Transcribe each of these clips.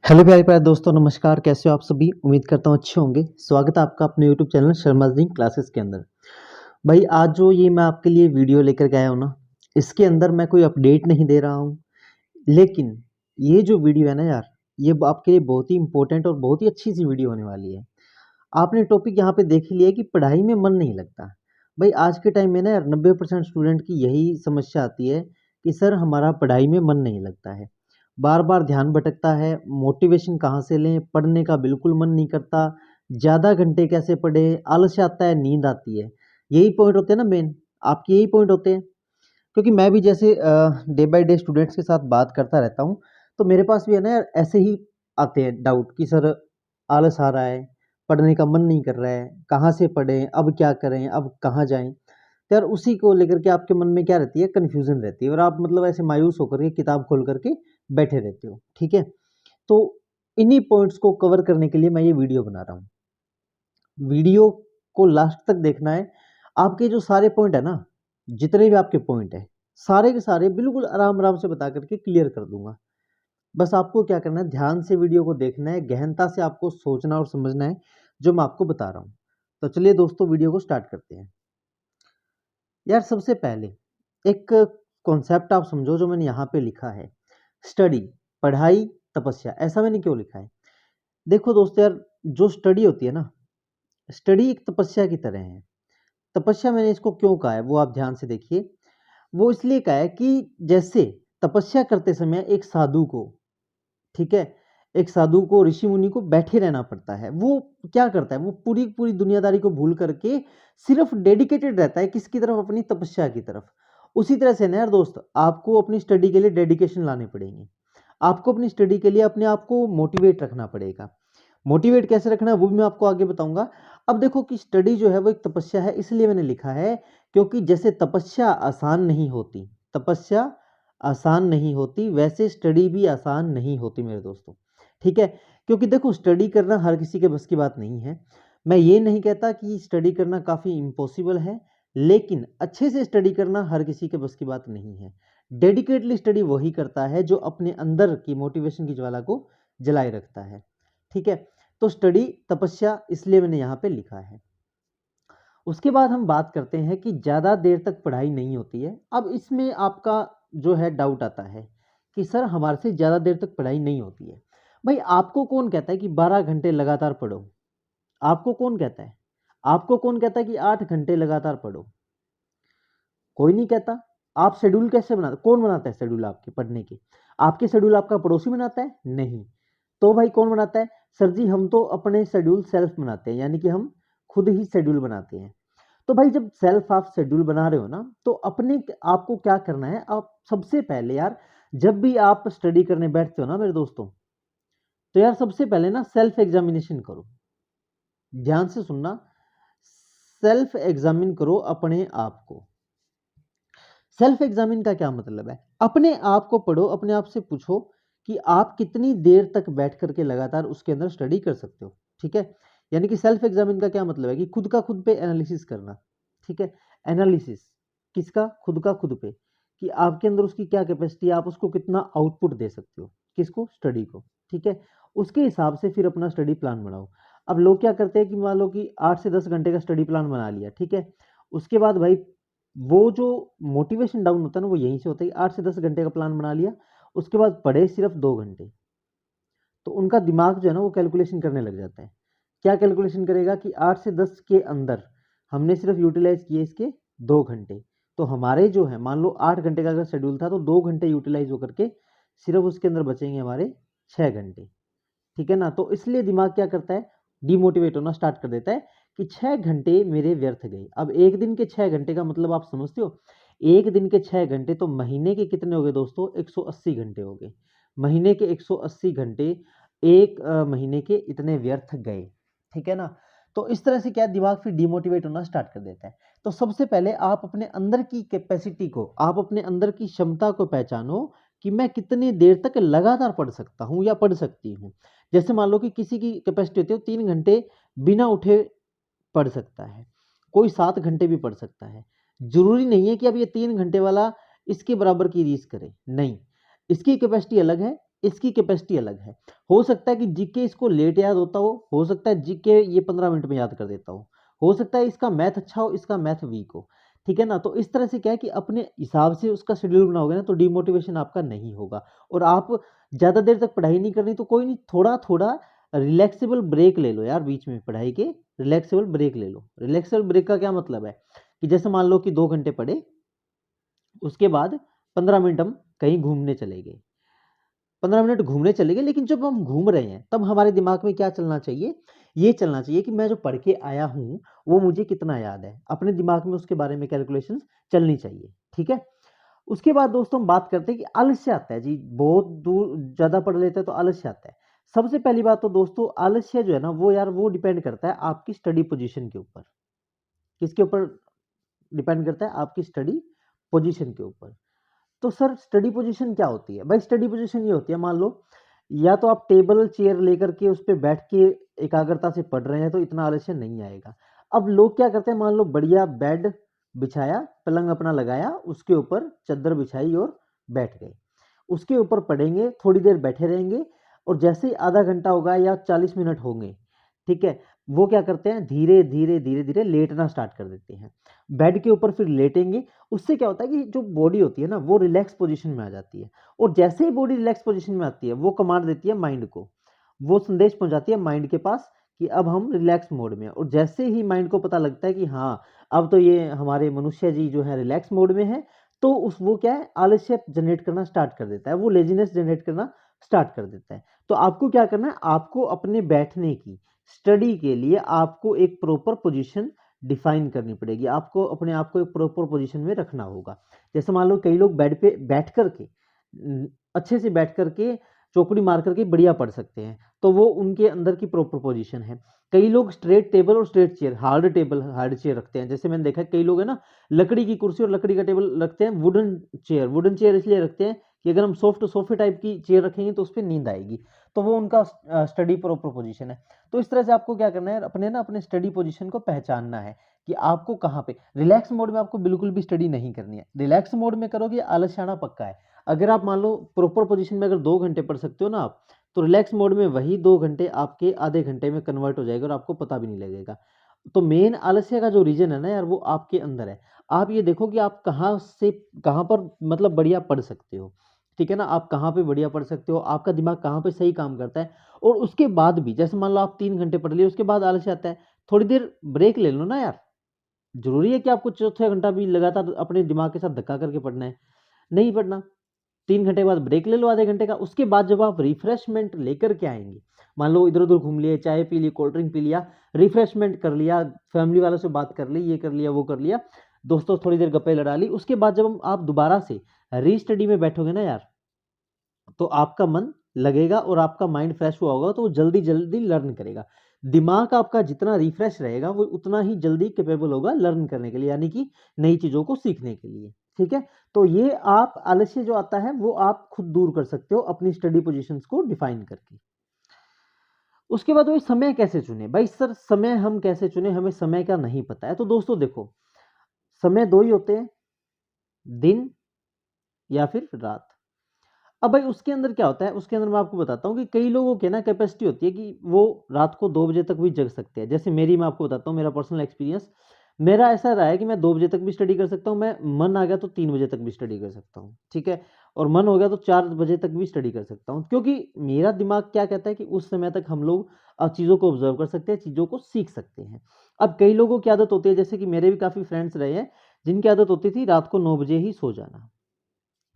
Hello प्यारे प्यारे दोस्तों, नमस्कार। कैसे हो आप सभी? उम्मीद करता हूँ अच्छे होंगे। स्वागत है आपका अपने YouTube channel Sharma ji classes के अंदर। भाई आज जो ये मैं आपके लिए वीडियो लेकर के आया हूँ ना, इसके अंदर मैं कोई अपडेट नहीं दे रहा हूँ, लेकिन ये जो वीडियो है ना यार, ये आपके लिए बहुत ही इंपॉर्टेंट और बहुत ही अच्छी सी वीडियो होने वाली है। आपने टॉपिक यहाँ पे देख ही लिया कि पढ़ाई में मन नहीं लगता। भाई आज के टाइम में ना यार 90% स्टूडेंट की यही समस्या आती है कि सर हमारा पढ़ाई में मन नहीं लगता है। बार बार ध्यान भटकता है, मोटिवेशन कहाँ से लें, पढ़ने का बिल्कुल मन नहीं करता, ज़्यादा घंटे कैसे पढ़ें, आलस्य आता है, नींद आती है। यही पॉइंट होते हैं ना मेन, आपके यही पॉइंट होते हैं। क्योंकि मैं भी जैसे डे बाय डे स्टूडेंट्स के साथ बात करता रहता हूँ, तो मेरे पास भी है ना यार ऐसे ही आते हैं डाउट कि सर आलस आ रहा है, पढ़ने का मन नहीं कर रहा है, कहाँ से पढ़ें, अब क्या करें, अब कहाँ जाएँ? तो यार उसी को लेकर के आपके मन में क्या रहती है, कन्फ्यूज़न रहती है और आप मतलब ऐसे मायूस होकर के किताब खोल कर के बैठे रहते हो, ठीक है? तो इन्हीं पॉइंट्स को कवर करने के लिए मैं ये वीडियो बना रहा हूँ। वीडियो को लास्ट तक देखना है। आपके जो सारे पॉइंट है ना, जितने भी आपके पॉइंट है, सारे के सारे बिल्कुल आराम-आराम से बता कर के क्लियर कर दूँगा। बस आपको क्या करना है, ध्यान से वीडियो को देखना है, गहनता से आपको सोचना और समझना है, जो मैं आपको बता रहा हूँ। तो चलिए दोस्तों वीडियो को स्टार्ट करते हैं। यार सबसे पहले एक कॉन्सेप्ट आप समझो जो मैंने यहाँ पे लिखा है, स्टडी, पढ़ाई, तपस्या। ऐसा मैंने क्यों लिखा है? देखो दोस्तों यार, जो स्टडी होती है ना, स्टडी एक तपस्या की तरह है। तपस्या मैंने इसको क्यों कहा है वो आप ध्यान से देखिए। वो इसलिए कहा है कि जैसे तपस्या करते समय एक साधु को, ठीक है, एक साधु को, ऋषि मुनि को बैठे रहना पड़ता है। वो क्या करता है, वो पूरी पूरी दुनियादारी को भूल करके सिर्फ डेडिकेटेड रहता है किसकी तरफ, अपनी तपस्या की तरफ। उसी तरह से ना यार दोस्त, आपको अपनी स्टडी के लिए डेडिकेशन लाने पड़ेंगे। आपको अपनी स्टडी के लिए अपने आप को मोटिवेट रखना पड़ेगा। मोटिवेट कैसे रखना है वो भी मैं आपको आगे बताऊंगा। अब देखो कि स्टडी जो है वो एक तपस्या है, इसलिए मैंने लिखा है क्योंकि जैसे तपस्या आसान नहीं होती, तपस्या आसान नहीं होती, वैसे स्टडी भी आसान नहीं होती मेरे दोस्तों, ठीक है? क्योंकि देखो स्टडी करना हर किसी के बस की बात नहीं है। मैं ये नहीं कहता कि स्टडी करना काफ़ी इम्पॉसिबल है, लेकिन अच्छे से स्टडी करना हर किसी के बस की बात नहीं है। डेडिकेटली स्टडी वही करता है जो अपने अंदर की मोटिवेशन की ज्वाला को जलाए रखता है, ठीक है? तो स्टडी तपस्या इसलिए मैंने यहाँ पे लिखा है। उसके बाद हम बात करते हैं कि ज़्यादा देर तक पढ़ाई नहीं होती है। अब इसमें आपका जो है डाउट आता है कि सर हमारे से ज़्यादा देर तक पढ़ाई नहीं होती है। भाई आपको कौन कहता है कि 12 घंटे लगातार पढ़ो? आपको कौन कहता है? आपको कौन कहता है कि 8 घंटे लगातार पढ़ो? कोई नहीं कहता। आप शेड्यूल कैसे बनाते, कौन बनाता है शेड्यूल आपके पढ़ने के? आपके शेड्यूल आपका पड़ोसी बनाता है? नहीं। तो भाई कौन बनाता है? सर जी हम तो अपने शेड्यूल सेल्फ बनाते हैं, यानी कि हम खुद ही शेड्यूल बनाते हैं। तो भाई जब सेल्फ आप शेड्यूल बना रहे हो ना, तो अपने आपको क्या करना है, आप सबसे पहले यार जब भी आप स्टडी करने बैठते हो ना मेरे दोस्तों, तो यार सबसे पहले ना सेल्फ एग्जामिनेशन करो। ध्यान से सुनना, सेल्फ एग्जामिन करो अपने आप को। सेल्फ एग्जामिन का क्या मतलब है? अपने आप को पढ़ो, अपने आप से पूछो कि आप कितनी देर तक बैठ करके लगातार उसके अंदर स्टडी कर सकते हो, ठीक है? यानी कि सेल्फ एग्जामिन का क्या मतलब है कि खुद का खुद पे एनालिसिस करना, ठीक है? एनालिसिस किसका? खुद का खुद पे, कि आपके अंदर उसकी क्या कैपेसिटी है, आप उसको कितना आउटपुट दे सकते हो, किसको? स्टडी को, ठीक है? उसके हिसाब से फिर अपना स्टडी प्लान बनाओ। अब लोग क्या करते हैं कि मान लो कि 8 से 10 घंटे का स्टडी प्लान बना लिया, ठीक है? उसके बाद भाई वो जो मोटिवेशन डाउन होता है ना, वो यहीं से होता है। 8 से 10 घंटे का प्लान बना लिया, उसके बाद पढ़े सिर्फ 2 घंटे, तो उनका दिमाग जो है ना वो कैलकुलेशन करने लग जाता है। क्या कैलकुलेशन करेगा कि 8 से 10 के अंदर हमने सिर्फ यूटिलाइज़ किए इसके 2 घंटे, तो हमारे जो है मान लो 8 घंटे का अगर शेड्यूल था तो 2 घंटे यूटिलाइज़ होकर के सिर्फ उसके अंदर बचेंगे हमारे 6 घंटे। ठीक है ना? तो इसलिए दिमाग क्या करता है, डिमोटिवेट होना स्टार्ट कर देता है कि 6 घंटे मेरे व्यर्थ गए। अब 1 दिन के 6 घंटे का मतलब आप समझते हो? 1 दिन के 6 घंटे तो महीने के कितने हो गए दोस्तों? 180 घंटे हो गए। महीने के 180 घंटे 1 महीने के इतने व्यर्थ गए। ठीक है ना? तो इस तरह से क्या है, दिमाग फिर डिमोटिवेट होना स्टार्ट कर देता है। तो सबसे पहले आप अपने अंदर की कैपेसिटी को, आप अपने अंदर की क्षमता को पहचानो कि मैं कितनी देर तक लगातार पढ़ सकता हूँ या पढ़ सकती हूँ। जैसे मान लो कि किसी की कैपेसिटी होती है, वो 3 घंटे बिना उठे पढ़ सकता है, कोई 7 घंटे भी पढ़ सकता है। ज़रूरी नहीं है कि अब ये 3 घंटे वाला इसके बराबर की रीस करे, नहीं। इसकी कैपेसिटी अलग है, इसकी कैपेसिटी अलग है। हो सकता है कि जीके इसको लेट याद होता हो सकता है जीके ये 15 मिनट में याद कर देता हो सकता है इसका मैथ अच्छा हो, इसका मैथ वीक हो, ठीक है ना। तो इस तरह से क्या है कि अपने हिसाब से उसका शेड्यूल बनाओगे ना तो डिमोटिवेशन आपका नहीं होगा। और आप ज़्यादा देर तक पढ़ाई नहीं करनी तो कोई नहीं, थोड़ा थोड़ा रिलैक्सेबल ब्रेक ले लो यार, बीच में पढ़ाई के रिलैक्सेबल ब्रेक ले लो। रिलैक्सेबल ब्रेक का क्या मतलब है कि जैसे मान लो कि 2 घंटे पढ़े, उसके बाद 15 मिनट हम कहीं घूमने चले गए, 15 मिनट घूमने चले गए, लेकिन जब हम घूम रहे हैं तब हमारे दिमाग में क्या चलना चाहिए, ये चलना चाहिए कि मैं जो पढ़ के आया हूँ वो मुझे कितना याद है। अपने दिमाग में उसके बारे में कैलकुलेशंस चलनी चाहिए, ठीक है। उसके बाद दोस्तों हम बात करते हैं कि आलस्य आता है जी, बहुत दूर ज़्यादा पढ़ लेते हैं तो आलस्य आता है। सबसे पहली बात तो दोस्तों आलस्य जो है ना वो यार वो डिपेंड करता है आपकी स्टडी पोजीशन के ऊपर। किसके ऊपर डिपेंड करता है? आपकी स्टडी पोजीशन के ऊपर। तो सर स्टडी पोजीशन क्या होती है? भाई स्टडी पोजीशन ये होती है, मान लो या तो आप टेबल चेयर लेकर के उस पे बैठ के एकाग्रता से पढ़ रहे हैं तो इतना आलस्य नहीं आएगा। अब लोग क्या करते हैं, मान लो बढ़िया बेड बिछाया, पलंग अपना लगाया, उसके ऊपर चद्दर बिछाई और बैठ गए। उसके ऊपर पढ़ेंगे, थोड़ी देर बैठे रहेंगे और जैसे ही आधा घंटा होगा या 40 मिनट होंगे, ठीक है, वो क्या करते हैं धीरे धीरे धीरे धीरे लेटना स्टार्ट कर देते हैं। बेड के ऊपर फिर लेटेंगे, उससे क्या होता है कि जो बॉडी होती है ना वो रिलैक्स पोजीशन में आ जाती है। और जैसे ही बॉडी रिलैक्स पोजीशन में आती है वो कमांड देती है माइंड को, वो संदेश पहुंचाती है माइंड के पास कि अब हम रिलैक्स मोड में हैं। और जैसे ही माइंड को पता लगता है कि हाँ अब तो ये हमारे मनुष्य जी जो है रिलैक्स मोड में है, तो उस वो क्या है आलस्य जनरेट करना स्टार्ट कर देता है, वो लेजीनेस जनरेट करना स्टार्ट कर देता है। तो आपको क्या करना है, आपको अपने बैठने की स्टडी के लिए आपको एक प्रॉपर पोजीशन डिफाइन करनी पड़ेगी। आपको अपने आप को एक प्रॉपर पोजीशन में रखना होगा। जैसे मान लो कई लोग बेड पे बैठ करके अच्छे से बैठ करके चौकड़ी मार करके बढ़िया पढ़ सकते हैं, तो वो उनके अंदर की प्रॉपर पोजीशन है। कई लोग स्ट्रेट टेबल और straight chair, hard table hard chair रखते हैं। जैसे मैंने देखा है कई लोग है ना लकड़ी की कुर्सी और लकड़ी का टेबल रखते हैं। वुडन चेयर इसलिए रखते हैं कि अगर हम सॉफ्ट सोफे टाइप की चेयर रखेंगे तो उस पर नींद आएगी। तो वो उनका स्टडी प्रॉपर पोजीशन है। तो इस तरह से आपको क्या करना है, अपने स्टडी पोजीशन को पहचानना है कि आपको कहाँ पे रिलैक्स मोड में आपको बिल्कुल भी स्टडी नहीं करनी है। रिलैक्स मोड में करोगे आलस्य आना पक्का है। अगर आप मान लो प्रॉपर पोजीशन में अगर 2 घंटे पढ़ सकते हो ना आप, तो रिलैक्स मोड में वही 2 घंटे आपके आधे घंटे में कन्वर्ट हो जाएगा और आपको पता भी नहीं लगेगा। तो मेन आलस्य का जो रीजन है ना यार वो आपके अंदर है। आप ये देखो कि आप कहाँ से कहाँ पर मतलब बढ़िया पढ़ सकते हो, ठीक है ना। आप कहाँ पे बढ़िया पढ़ सकते हो, आपका दिमाग कहाँ पे सही काम करता है। और उसके बाद भी जैसे मान लो आप 3 घंटे पढ़ लिए, उसके बाद आलस्य आता है, थोड़ी देर ब्रेक ले लो ना यार। जरूरी है कि आपको चौथा घंटा भी लगातार अपने दिमाग के साथ धक्का करके पढ़ना है? नहीं पढ़ना। 3 घंटे बाद ब्रेक ले लो आधे घंटे का। उसके बाद जब आप रिफ्रेशमेंट लेकर के आएंगे, मान लो इधर उधर घूम लिए, चाय पी ली, कोल्ड ड्रिंक पी लिया, रिफ्रेशमेंट कर लिया, फैमिली वालों से बात कर ली, ये कर लिया वो कर लिया, दोस्तों थोड़ी देर गप्पे लड़ा ली, उसके बाद जब आप दोबारा से रीस्टडी में बैठोगे ना यार, तो आपका मन लगेगा और आपका माइंड फ्रेश हुआ होगा तो वो जल्दी जल्दी लर्न करेगा। दिमाग आपका जितना रिफ्रेश रहेगा वो उतना ही जल्दी कैपेबल होगा लर्न करने के लिए, यानी कि नई चीजों को सीखने के लिए, ठीक है। तो ये आप आलस्य जो आता है वो आप खुद दूर कर सकते हो अपनी स्टडी पोजीशंस को डिफाइन करके। उसके बाद वो समय कैसे चुने, भाई सर समय हम कैसे चुने, हमें समय का नहीं पता है। तो दोस्तों देखो, समय दो ही होते हैं, दिन या फिर रात। अब भाई उसके अंदर क्या होता है, उसके अंदर मैं आपको बताता हूँ कि कई लोगों की ना कैपेसिटी होती है कि वो रात को 2 बजे तक भी जग सकते हैं। जैसे मेरी, मैं आपको बताता हूँ मेरा पर्सनल एक्सपीरियंस। मेरा ऐसा रहा है कि मैं 2 बजे तक भी स्टडी कर सकता हूँ, मैं मन आ गया तो 3 बजे तक भी स्टडी कर सकता हूँ, ठीक है। और मन हो गया तो 4 बजे तक भी स्टडी कर सकता हूँ, क्योंकि मेरा दिमाग क्या कहता है कि उस समय तक हम लोग चीज़ों को ऑब्जर्व कर सकते हैं, चीज़ों को सीख सकते हैं। अब कई लोगों की आदत होती है, जैसे कि मेरे भी काफ़ी फ्रेंड्स रहे हैं जिनकी आदत होती थी रात को 9 बजे ही सो जाना,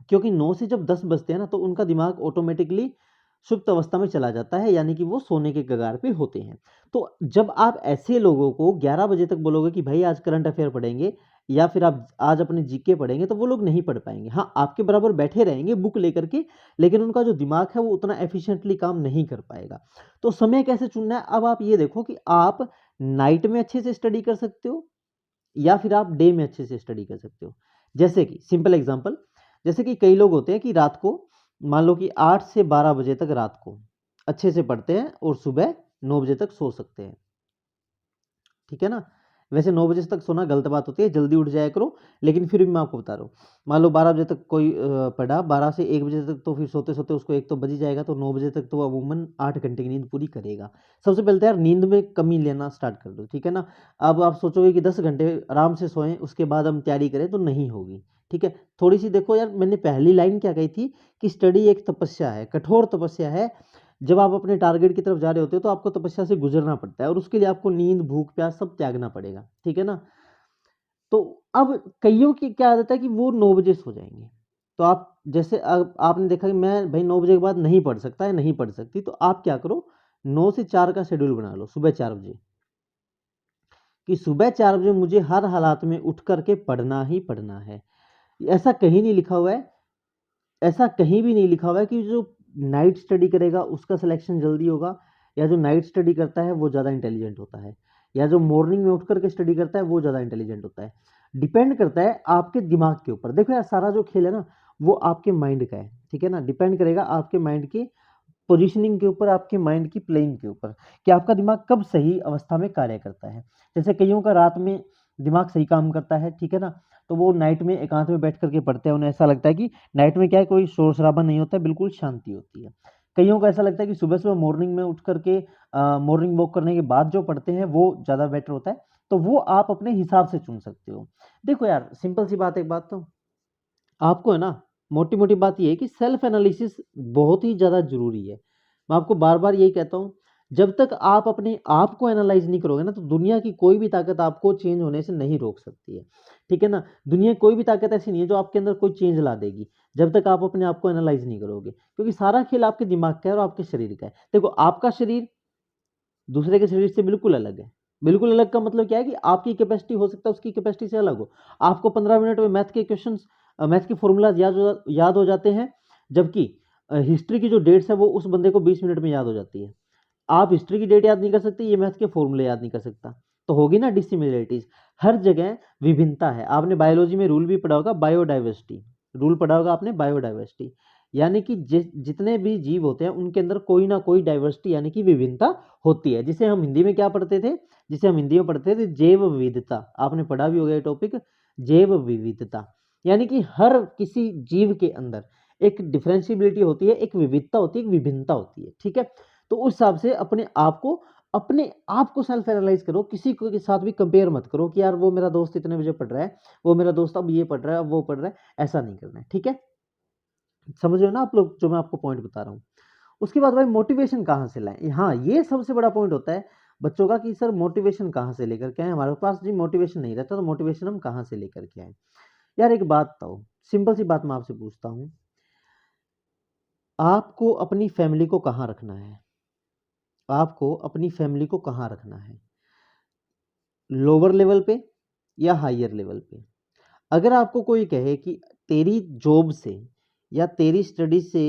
क्योंकि 9 से जब 10 बजते हैं ना तो उनका दिमाग ऑटोमेटिकली सुप्त अवस्था में चला जाता है, यानी कि वो सोने के कगार पे होते हैं। तो जब आप ऐसे लोगों को 11 बजे तक बोलोगे कि भाई आज करंट अफेयर पढ़ेंगे या फिर आप आज अपने जीके पढ़ेंगे, तो वो लोग नहीं पढ़ पाएंगे। हाँ, आपके बराबर बैठे रहेंगे बुक लेकर के, लेकिन उनका जो दिमाग है वो उतना एफिशिएंटली काम नहीं कर पाएगा। तो समय कैसे चुनना है, अब आप ये देखो कि आप नाइट में अच्छे से स्टडी कर सकते हो या फिर आप डे में अच्छे से स्टडी कर सकते हो। जैसे कि सिंपल एग्जांपल, जैसे कि कई लोग होते हैं कि रात को मान लो कि 8 से 12 बजे तक रात को अच्छे से पढ़ते हैं और सुबह 9 बजे तक सो सकते हैं, ठीक है ना। वैसे 9 बजे तक सोना गलत बात होती है, जल्दी उठ जाया करो, लेकिन फिर भी मैं आपको बता रहा हूँ, मान लो 12 बजे तक कोई पढ़ा, 12 से 1 बजे तक तो फिर सोते-सोते उसको 1 तो बज ही जाएगा, तो 9 बजे तक तो वो अमूमन 8 घंटे की नींद पूरी करेगा। सबसे पहले तो यार नींद में कमी लेना स्टार्ट कर दो, ठीक है ना? अब आप सोचोगे कि 10 घंटे आराम से सोएँ, उसके बाद हम तैयारी करें, तो नहीं होगी, ठीक है? थोड़ी-सी देखो यार, मैंने पहली लाइन क्या कही थी कि स्टडी एक तपस्या है, कठोर तपस्या है। जब आप अपने टारगेट की तरफ जा रहे होते हो तो आपको तपस्या से गुजरना पड़ता है और उसके लिए आपको नींद, भूख, प्यास सब त्यागना पड़ेगा, ठीक है ना? तो अब कइयों की क्या आदत है कि वो 9 बजे सो जाएँगे। तो आप जैसे अब आपने देखा कि मैं भई 9 बजे के बाद नहीं पढ़ सकता या नहीं पढ़ सकती, तो आप क्या करो, 9 से 4 का शेड्यूल बना लो, सुबह 4 बजे, कि सुबह 4 बजे मुझे हर हालात में उठ कर के पढ़ना ही पढ़ना है। ऐसा कहीं नहीं लिखा हुआ है, ऐसा कहीं भी नहीं लिखा हुआ है कि जो नाइट स्टडी करेगा उसका सिलेक्शन जल्दी होगा, या जो नाइट स्टडी करता है वो ज़्यादा इंटेलिजेंट होता है, या जो मॉर्निंग में उठ कर के स्टडी करता है वो ज़्यादा इंटेलिजेंट होता है। डिपेंड करता है आपके दिमाग के ऊपर। देखो यार, सारा जो खेल है ना, वो आपके माइंड का है, ठीक है ना? डिपेंड करेगा आपके माइंड की पोजीशनिंग के ऊपर, आपके माइंड की प्लेइंग के ऊपर, कि आपका दिमाग कब सही अवस्था में कार्य करता है। जैसे कइयों का रात में दिमाग सही काम करता है, ठीक है ना? तो वो नाइट में एकांत में बैठ कर के पढ़ते हैं, उन्हें ऐसा लगता है कि नाइट में क्या है, कोई शोर-शराबा नहीं होता है, बिल्कुल शांति होती है। कइयों को ऐसा लगता है कि सुबह-सुबह मॉर्निंग में उठ कर के मॉर्निंग वॉक करने के बाद जो पढ़ते हैं वो ज़्यादा बेटर होता है, तो वो आप अपने हिसाब से चुन सकते हो। देखो यार, सिंपल सी बात, एक बात तो आपको है ना, मोटी-मोटी बात ये है कि सेल्फ एनालिसिस बहुत ही ज़्यादा ज़रूरी है। मैं आपको बार-बार यही कहता हूँ, जब तक आप अपने आप को एनालाइज़ नहीं करोगे ना, तो दुनिया की कोई भी ताकत आपको चेंज होने से नहीं रोक सकती है। ठीक है ना? दुनिया की कोई भी ताकत ऐसी नहीं है जो आपके अंदर कोई चेंज ला देगी, जब तक आप अपने आप को एनालाइज़ नहीं करोगे। क्योंकि सारा खेल आपके दिमाग का है और आपके शरीर का है। देखो, आपका शरीर दूसरे के शरीर से बिल्कुल अलग है। बिल्कुल अलग का मतलब क्या है कि आपकी कैपेसिटी हो सकता है उसकी कैपेसिटी से अलग हो। आपको 15 मिनट में मैथ के क्वेश्चंस मैथ के फ़ॉर्मूलाज़ याद हो जाते हैं, जबकि हिस्ट्री की जो डेट्स है वो उस बंदे को 20 मिनट में याद हो जाती है। आप हिस्ट्री की डेट याद नहीं कर सकते, ये मैथ के फ़ॉर्मूले याद नहीं कर सकता। तो होगी ना डिसिमिलरिटीज़। हर जगह विभिन्नता है। आपने बायोलॉजी में रूल भी पढ़ा होगा, बायोडायवर्सिटी। रूल पढ़ा होगा आपने, बायोडायवर्सिटी। यानी कि जितने भी जीव होते हैं उनके अंदर कोई ना कोई डाइवर्सिटी यानी कि विभिन्नता होती है। जिसे हम हिंदी में क्या पढ़ते थे? जिसे हम हिंदी में पढ़ते थे जैव विविधता। आपने पढ़ा भी होगा ये टॉपिक, जैव विविधता। यानी कि हर किसी जीव के अंदर एक डिफरेंशिएबिलिटी होती है, एक विविधता होती है, एक विभिन्नता होती है, ठीक है? तो उस हिसाब से अपने आप को सेल्फ एनालाइज़ करो, किसी को के साथ भी कंपेयर मत करो कि यार वो मेरा दोस्त इतने बजे पढ़ रहा है, वो मेरा दोस्त अब ये पढ़ रहा है, अब वो पढ़ रहा है, ऐसा नहीं करना है, ठीक है? समझ रहे हो ना आप लोग जो मैं आपको पॉइंट बता रहा हूँ? उसके बाद भाई मोटिवेशन कहाँ से लाएँ? हाँ, ये सबसे बड़ा पॉइंट होता है बच्चों का कि सर मोटिवेशन कहाँ से लेकर के आएँ? हमारे पास जी मोटिवेशन नहीं रहता, तो मोटिवेशन हम कहाँ से लेकर के आएँ? यार एक बात बताओ, सिंपल सी बात मैं आपसे पूछता हूँ, आपको अपनी फैमिली को कहाँ रखना है? आपको अपनी फैमिली को कहाँ रखना है? लोअर लेवल पे या हायर लेवल पे? अगर आपको कोई कहे कि तेरी जॉब से या तेरी स्टडी से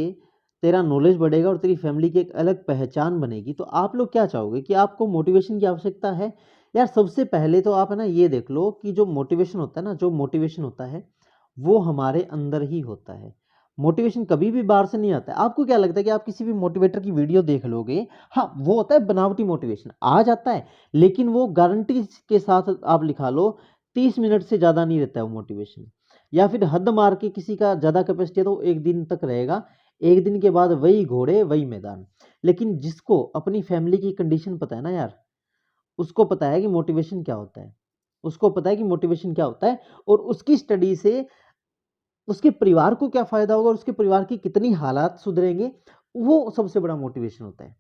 तेरा नॉलेज बढ़ेगा और तेरी फैमिली की एक अलग पहचान बनेगी, तो आप लोग क्या चाहोगे कि आपको मोटिवेशन की आवश्यकता है? यार सबसे पहले तो आप है ना ये देख लो कि जो मोटिवेशन होता है ना, जो मोटिवेशन होता है, वो हमारे अंदर ही होता है। मोटिवेशन कभी भी बाहर से नहीं आता है। आपको क्या लगता है कि आप किसी भी मोटिवेटर की वीडियो देख लोगे, हाँ, वो होता है बनावटी मोटिवेशन, आ जाता है, लेकिन वो गारंटी के साथ आप लिखा लो 30 मिनट से ज़्यादा नहीं रहता है वो मोटिवेशन। या फिर हद मार के किसी का ज़्यादा कैपेसिटी है तो 1 दिन तक रहेगा, 1 दिन के बाद वही घोड़े वही मैदान। लेकिन जिसको अपनी फैमिली की कंडीशन पता है ना यार, उसको पता है कि मोटिवेशन क्या होता है। उसको पता है कि मोटिवेशन क्या होता है और उसकी स्टडी से उसके परिवार को क्या फ़ायदा होगा और उसके परिवार की कितनी हालात सुधरेंगे, वो सबसे बड़ा मोटिवेशन होता है।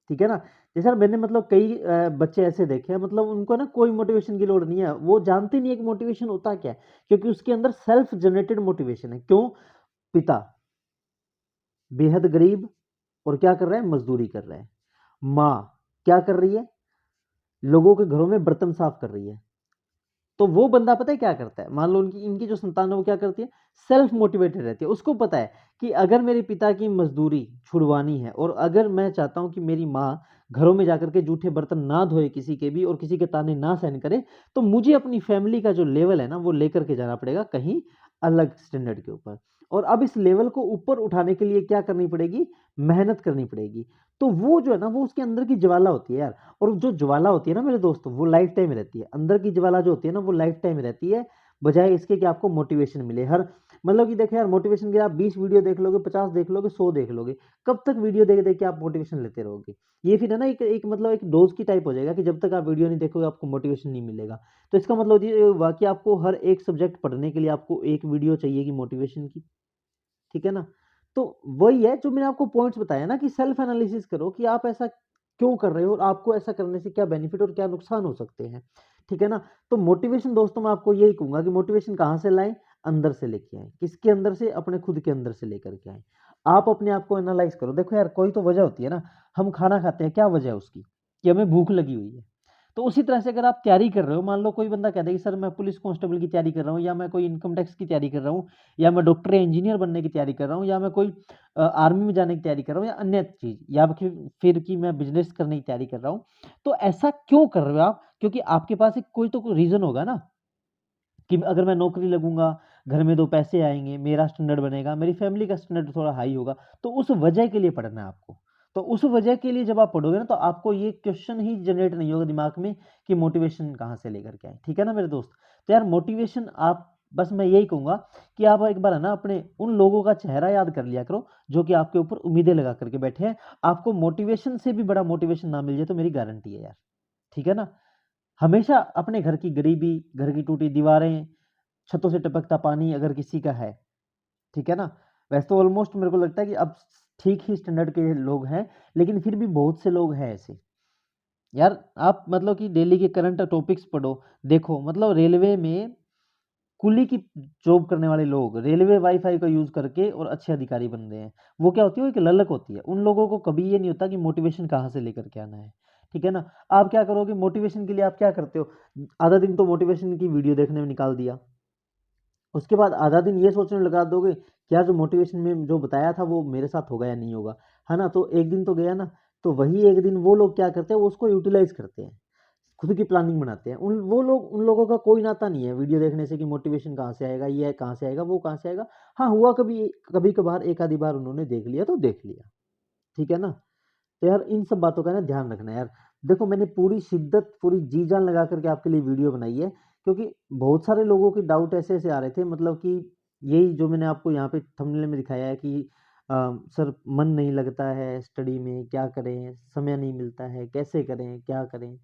ठीक है ना? जैसे मैंने मतलब कई बच्चे ऐसे देखे हैं, मतलब उनको ना कोई मोटिवेशन की लोड़ नहीं है। वो जानते नहीं है कि मोटिवेशन होता क्या है, क्योंकि उसके अंदर सेल्फ जनरेटेड मोटिवेशन है। क्यों? पिता बेहद गरीब और क्या कर रहा है? मज़दूरी कर रहा है। माँ क्या कर रही है? लोगों के घरों में बर्तन साफ कर रही है। तो वो बंदा पता है क्या करता है? मान लो उनकी इनकी जो संतान है वो क्या करती है? सेल्फ मोटिवेटेड रहती है। उसको पता है कि अगर मेरे पिता की मज़दूरी छुड़वानी है और अगर मैं चाहता हूँ कि मेरी माँ घरों में जाकर के जूठे बर्तन ना धोए किसी के भी और किसी के ताने ना सहन करे, तो मुझे अपनी फैमिली का जो लेवल है ना वो लेकर के जाना पड़ेगा कहीं अलग स्टैंडर्ड के ऊपर। और अब इस लेवल को ऊपर उठाने के लिए क्या करनी पड़ेगी, मेहनत करनी पड़ेगी। तो वो जो है ना, वो उसके अंदर की ज्वाला होती है यार। और जो ज्वाला होती है ना मेरे दोस्तों, वो लाइफ टाइम रहती है। अंदर की ज्वाला जो होती है ना, वो लाइफ टाइम रहती है, बजाय इसके कि आपको मोटिवेशन मिले। हर मतलब कि देखिए यार, मोटिवेशन के आप 20 वीडियो देख लोगे, 50 देख लोगे, 100 देख लोगे, कब तक वीडियो देख देख के आप मोटिवेशन लेते रहोगे? ये फिर है ना, एक मतलब एक डोज की टाइप हो जाएगा कि जब तक आप वीडियो नहीं देखोगे आपको मोटिवेशन नहीं मिलेगा। तो इसका मतलब ये हुआ कि आपको हर एक सब्जेक्ट पढ़ने के लिए आपको एक वीडियो चाहिएगी मोटिवेशन की, ठीक है ना? तो वही है जो मैंने आपको पॉइंट्स बताया ना, कि सेल्फ एनालिसिस करो कि आप ऐसा क्यों कर रहे हो और आपको ऐसा करने से क्या बेनिफिट और क्या नुकसान हो सकते हैं, ठीक है ना? तो मोटिवेशन दोस्तों, मैं आपको यही कहूंगा कि मोटिवेशन कहाँ से लाएं? अंदर से लेके आए। किसके अंदर से? अपने खुद के अंदर से लेकर के आए। आप अपने आप को एनालाइज करो। देखो यार, कोई तो वजह होती है ना, हम खाना खाते हैं, क्या वजह है उसकी? कि हमें भूख लगी हुई है। तो उसी तरह से अगर आप तैयारी कर रहे हो, मान लो कोई बंदा कहता है कि सर मैं पुलिस कांस्टेबल की तैयारी कर रहा हूँ, या मैं कोई इनकम टैक्स की तैयारी कर रहा हूँ, या मैं डॉक्टर या इंजीनियर बनने की तैयारी कर रहा हूँ, या मैं कोई आर्मी में जाने की तैयारी कर रहा हूँ, या अन्य चीज़, या फिर कि मैं बिजनेस करने की तैयारी कर रहा हूँ। तो ऐसा क्यों कर रहे हो आप? क्योंकि आपके पास एक कोई तो रीज़न होगा ना, कि अगर मैं नौकरी लगूँगा, घर में 2 पैसे आएँगे, मेरा स्टैंडर्ड बनेगा, मेरी फैमिली का स्टैंडर्ड थोड़ा हाई होगा, तो उस वजह के लिए पढ़ना है आपको। तो उस वजह के लिए जब आप पढ़ोगे ना, तो आपको ये क्वेश्चन ही जनरेट नहीं होगा दिमाग में कि मोटिवेशन कहाँ से लेकर के आएँ, ठीक है ना मेरे दोस्त? तो यार मोटिवेशन आप, बस मैं यही कहूँगा कि आप एक बार है ना अपने उन लोगों का चेहरा याद कर लिया करो, जो कि आपके ऊपर उम्मीदें लगा कर के बैठे हैं। आपको मोटिवेशन से भी बड़ा मोटिवेशन ना मिल जाए तो मेरी गारंटी है यार, ठीक है ना? हमेशा अपने घर की गरीबी, घर की टूटी दीवारें, छतों से टपकता पानी अगर किसी का है, ठीक है ना? वैसे तो ऑलमोस्ट मेरे को लगता है कि अब ठीक ही स्टैंडर्ड के लोग हैं, लेकिन फिर भी बहुत से लोग हैं ऐसे। यार आप मतलब कि डेली के करंट टॉपिक्स पढ़ो, देखो मतलब रेलवे में कुली की जॉब करने वाले लोग रेलवे वाईफाई का यूज़ करके और अच्छे अधिकारी बन रहे हैं। वो क्या होती है? वो एक ललक होती है। उन लोगों को कभी ये नहीं होता कि मोटिवेशन कहाँ से लेकर के आना है, ठीक है ना? आप क्या करोगे मोटिवेशन के लिए? आप क्या करते हो? आधा दिन तो मोटिवेशन की वीडियो देखने में निकाल दिया। उसके बाद आधा दिन ये सोचने में लगा दोगे कि यार जो मोटिवेशन में जो बताया था वो मेरे साथ होगा या नहीं होगा, है ना? तो एक दिन तो गया ना। तो वही एक दिन वो लोग क्या करते हैं, वो उसको यूटिलाइज करते हैं, खुद की प्लानिंग बनाते हैं। उन लोगों का कोई नाता नहीं है वीडियो देखने से कि मोटिवेशन कहाँ से आएगा, ये कहाँ से आएगा, वो कहाँ से आएगा। हाँ, हुआ कभी कभी कभार एक आधी बार उन्होंने देख लिया तो देख लिया, ठीक है ना? तो यार इन सब बातों का ना ध्यान रखना यार। देखो मैंने पूरी शिद्दत, पूरी जी जान लगा करके आपके लिए वीडियो बनाई है, क्योंकि बहुत सारे लोगों के डाउट ऐसे ऐसे आ रहे थे, मतलब कि यही जो मैंने आपको यहाँ पे थंबनेल में दिखाया है कि सर मन नहीं लगता है स्टडी में, क्या करें, समय नहीं मिलता है, कैसे करें, क्या करें,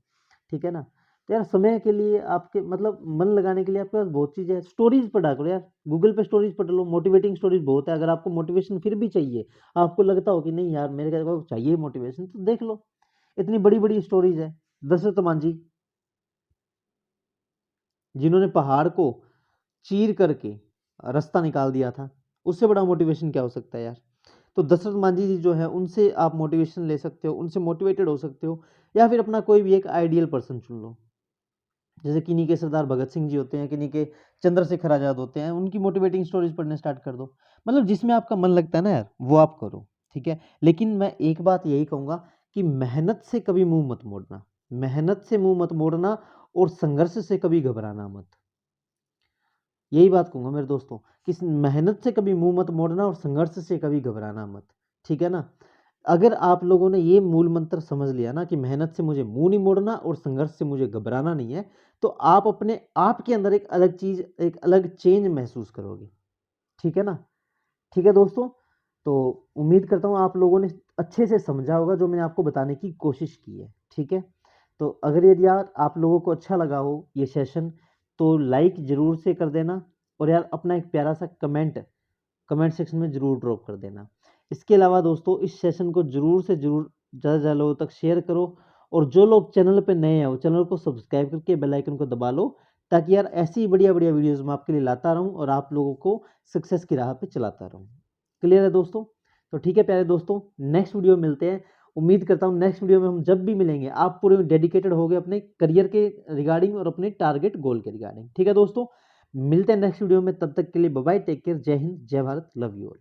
ठीक है ना? तो यार समय के लिए आपके मतलब मन लगाने के लिए आपके पास बहुत चीज़ है। स्टोरीज पढ़ा करो यार, गूगल पे स्टोरीज पढ़ लो, मोटिवेटिंग स्टोरीज बहुत है। अगर आपको मोटिवेशन फिर भी चाहिए, आपको लगता हो कि नहीं यार मेरे को चाहिए मोटिवेशन, तो देख लो, इतनी बड़ी बड़ी स्टोरीज है। दशरथ मांझी, जिन्होंने पहाड़ को चीर करके रास्ता निकाल दिया था, उससे बड़ा मोटिवेशन क्या हो सकता है यार? तो दशरथ मांझी जी जो है, उनसे आप मोटिवेशन ले सकते हो, उनसे मोटिवेटेड हो सकते हो, या फिर अपना कोई भी एक आइडियल पर्सन चुन लो। जैसे किन्हीं के सरदार भगत सिंह जी होते हैं, किन्हीं के चंद्रशेखर आज़ाद होते हैं, उनकी मोटिवेटिंग स्टोरीज पढ़ने स्टार्ट कर दो। मतलब जिसमें आपका मन लगता है ना यार, वो आप करो, ठीक है? लेकिन मैं एक बात यही कहूँगा कि मेहनत से कभी मुँह मत मोड़ना, मेहनत से मुँह मत मोड़ना, और संघर्ष से कभी घबराना मत। यही बात कहूँगा मेरे दोस्तों, कि मेहनत से कभी मुँह मत मोड़ना और संघर्ष से कभी घबराना मत, ठीक है ना? अगर आप लोगों ने ये मूल मंत्र समझ लिया ना कि मेहनत से मुझे मुँह नहीं मोड़ना और संघर्ष से मुझे घबराना नहीं है, तो आप अपने आप के अंदर एक अलग चीज़, एक अलग चेंज महसूस करोगे, ठीक है ना? ठीक है दोस्तों, तो उम्मीद करता हूँ आप लोगों ने अच्छे से समझा होगा जो मैंने आपको बताने की कोशिश की है, ठीक है? तो अगर यदि यार आप लोगों को अच्छा लगा हो ये सेशन, तो लाइक ज़रूर से कर देना, और यार अपना एक प्यारा सा कमेंट कमेंट सेक्शन में ज़रूर ड्रॉप कर देना। इसके अलावा दोस्तों इस सेशन को ज़रूर से ज़रूर ज़्यादा से ज़्यादा लोगों तक शेयर करो, और जो लोग चैनल पे नए हैं वो चैनल को सब्सक्राइब करके बेल आइकन को दबा लो, ताकि यार ऐसी ही बढ़िया-बढ़िया वीडियोज़ मैं आपके लिए लाता रहूँ और आप लोगों को सक्सेस की राह पे चलाता रहूँ। क्लियर है दोस्तों? तो ठीक है प्यारे दोस्तों, नेक्स्ट वीडियो में मिलते हैं। उम्मीद करता हूँ नेक्स्ट वीडियो में हम जब भी मिलेंगे आप पूरे डेडिकेटेड होगे अपने करियर के रिगार्डिंग और अपने टारगेट गोल के रिगार्डिंग। ठीक है दोस्तों, मिलते हैं नेक्स्ट वीडियो में, तब तक के लिए बाय बाय, टेक केयर, जय हिंद, जय भारत, लव यू ऑल।